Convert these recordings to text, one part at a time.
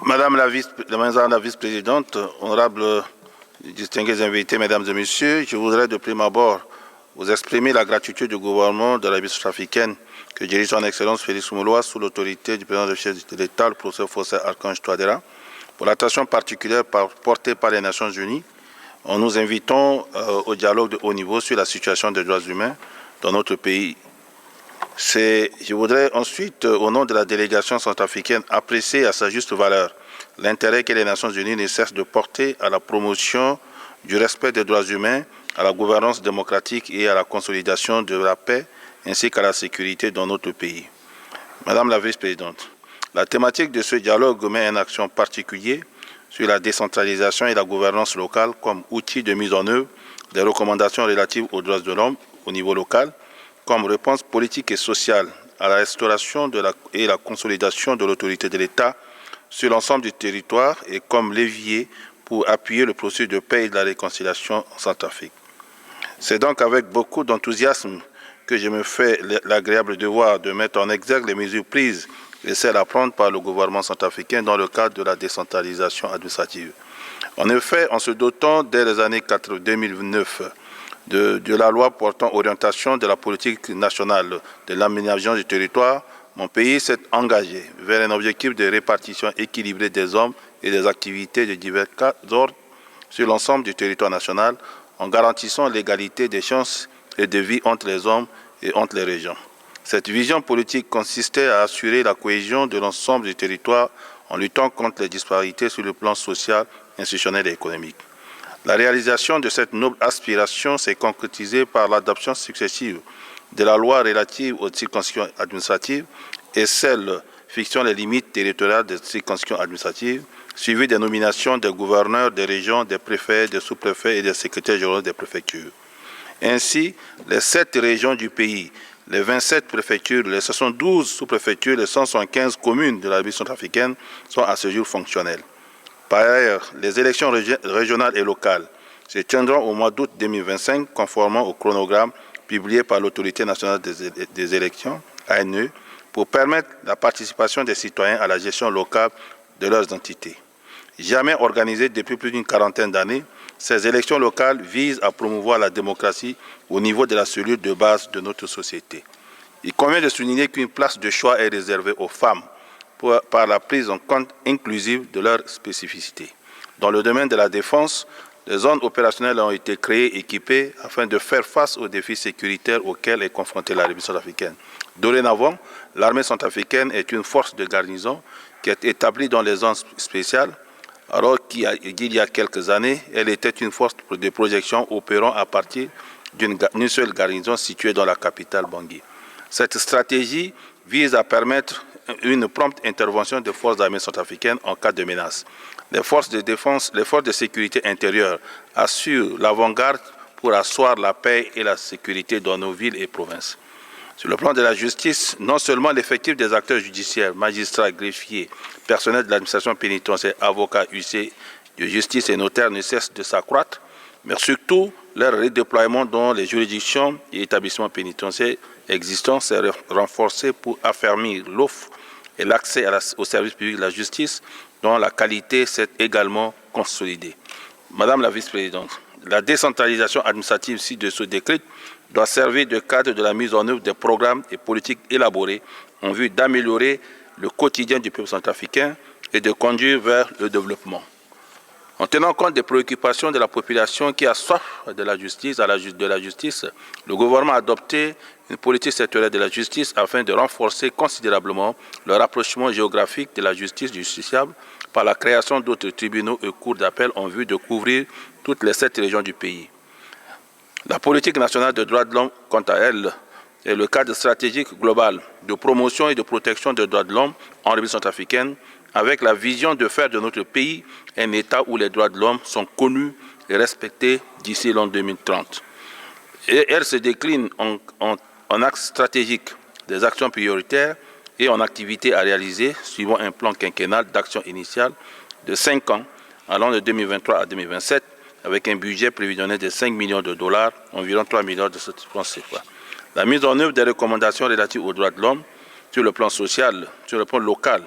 Madame la vice-présidente, honorables distingués invités, mesdames et messieurs, je voudrais de prime abord vous exprimer la gratitude du gouvernement de l'Arabie centrafricaine que dirige son Excellence Félix Mouloua sous l'autorité du président de l'État, le professeur Fossé Archange Touadéra, pour l'attention particulière portée par les Nations Unies. Nous invitons au dialogue de haut niveau sur la situation des droits humains dans notre pays. Je voudrais ensuite, au nom de la délégation centrafricaine, apprécier à sa juste valeur l'intérêt que les Nations Unies ne cessent de porter à la promotion du respect des droits humains, à la gouvernance démocratique et à la consolidation de la paix, ainsi qu'à la sécurité dans notre pays. Madame la vice-présidente, la thématique de ce dialogue met un accent particulier sur la décentralisation et la gouvernance locale comme outil de mise en œuvre des recommandations relatives aux droits de l'homme au niveau local, comme réponse politique et sociale à la restauration et la consolidation de l'autorité de l'État sur l'ensemble du territoire et comme levier pour appuyer le processus de paix et de la réconciliation en Centrafrique. C'est donc avec beaucoup d'enthousiasme que je me fais l'agréable devoir de mettre en exergue les mesures prises et celles à prendre par le gouvernement centrafricain dans le cadre de la décentralisation administrative. En effet, en se dotant dès les années 2009 de la loi portant orientation de la politique nationale de l'aménagement du territoire, mon pays s'est engagé vers un objectif de répartition équilibrée des hommes et des activités de divers ordres sur l'ensemble du territoire national, en garantissant l'égalité des chances et de vie entre les hommes et entre les régions. Cette vision politique consistait à assurer la cohésion de l'ensemble du territoire en luttant contre les disparités sur le plan social, institutionnel et économique. La réalisation de cette noble aspiration s'est concrétisée par l'adoption successive de la loi relative aux circonscriptions administratives et celle fixant les limites territoriales des circonscriptions administratives, suivie des nominations des gouverneurs des régions, des préfets, des sous-préfets et des secrétaires généraux des préfectures. Ainsi, les 7 régions du pays, les 27 préfectures, les 72 sous-préfectures, les 175 communes de l'Arabie centrafricaine sont à ce jour fonctionnelles. Par ailleurs, les élections régionales et locales se tiendront au mois d'août 2025, conformément au chronogramme publié par l'Autorité nationale des élections, ANE, pour permettre la participation des citoyens à la gestion locale de leurs entités. Jamais organisées depuis plus d'une quarantaine d'années, ces élections locales visent à promouvoir la démocratie au niveau de la cellule de base de notre société. Il convient de souligner qu'une place de choix est réservée aux femmes par la prise en compte inclusive de leurs spécificités. Dans le domaine de la défense, les zones opérationnelles ont été créées et équipées afin de faire face aux défis sécuritaires auxquels est confrontée la République centrafricaine. Dorénavant, l'armée centrafricaine est une force de garnison qui est établie dans les zones spéciales, alors qu'il y a quelques années, elle était une force de projection opérant à partir d'une seule garnison située dans la capitale Bangui. Cette stratégie vise à permettre une prompte intervention des forces armées centrafricaines en cas de menace. Les forces de défense, les forces de sécurité intérieure assurent l'avant-garde pour asseoir la paix et la sécurité dans nos villes et provinces. Sur le plan de la justice, non seulement l'effectif des acteurs judiciaires, magistrats, greffiers, personnels de l'administration pénitentiaire, avocats, huissiers de justice et notaires ne cesse de s'accroître, mais surtout leur redéploiement dans les juridictions et établissements pénitentiaires existants s'est renforcé pour affermir l'offre et l'accès au service public de la justice, dont la qualité s'est également consolidée. Madame la vice-présidente, la décentralisation administrative ci-dessous décrite doit servir de cadre de la mise en œuvre des programmes et politiques élaborés en vue d'améliorer le quotidien du peuple centrafricain et de conduire vers le développement. En tenant compte des préoccupations de la population qui a soif de la justice, le gouvernement a adopté une politique sectorielle de la justice afin de renforcer considérablement le rapprochement géographique de la justice du justiciable par la création d'autres tribunaux et cours d'appel en vue de couvrir toutes les 7 régions du pays. La politique nationale des droits de l'homme, quant à elle, est le cadre stratégique global de promotion et de protection des droits de l'homme en République centrafricaine, avec la vision de faire de notre pays un État où les droits de l'homme sont connus et respectés d'ici l'an 2030. Et elle se décline en axes stratégiques des actions prioritaires et en activités à réaliser, suivant un plan quinquennal d'action initiale de 5 ans, allant de 2023 à 2027, avec un budget prévisionnel de 5 millions de dollars, environ 3 milliards de francs CFA. La mise en œuvre des recommandations relatives aux droits de l'homme sur le plan social, sur le plan local,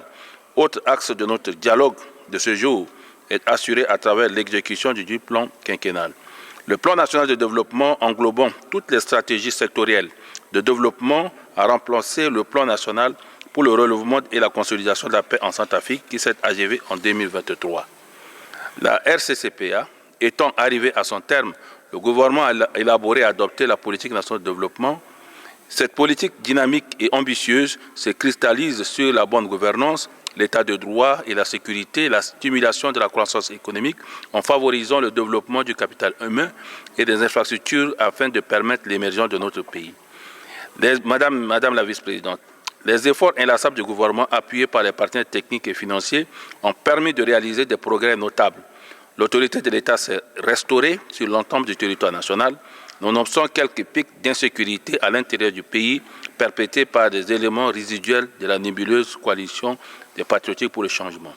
Autre axe de notre dialogue de ce jour est assuré à travers l'exécution du plan quinquennal. Le plan national de développement englobant toutes les stratégies sectorielles de développement a remplacé le plan national pour le relèvement et la consolidation de la paix en Centrafrique qui s'est achevé en 2023. La RCCPA étant arrivée à son terme, le gouvernement a élaboré et adopté la politique nationale de développement. Cette politique dynamique et ambitieuse se cristallise sur la bonne gouvernance, l'état de droit et la sécurité, la stimulation de la croissance économique en favorisant le développement du capital humain et des infrastructures afin de permettre l'émergence de notre pays. Madame la vice-présidente, les efforts inlassables du gouvernement appuyés par les partenaires techniques et financiers ont permis de réaliser des progrès notables. L'autorité de l'État s'est restaurée sur l'ensemble du territoire national, nonobstant quelques pics d'insécurité à l'intérieur du pays perpétrés par des éléments résiduels de la nébuleuse coalition des patriotiques pour le changement.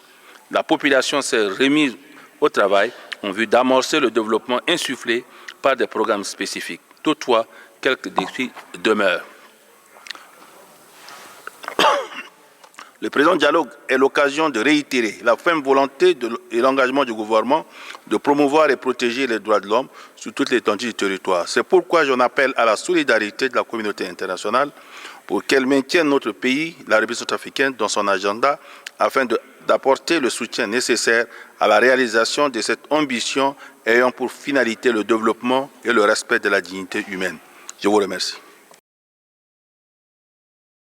La population s'est remise au travail en vue d'amorcer le développement insufflé par des programmes spécifiques. Toutefois, quelques défis demeurent. Le présent dialogue est l'occasion de réitérer la ferme volonté et l'engagement du gouvernement de promouvoir et protéger les droits de l'homme sur toute l'étendue du territoire. C'est pourquoi j'en appelle à la solidarité de la communauté internationale pour qu'elle maintienne notre pays, la République centrafricaine, dans son agenda afin d'apporter le soutien nécessaire à la réalisation de cette ambition ayant pour finalité le développement et le respect de la dignité humaine. Je vous remercie.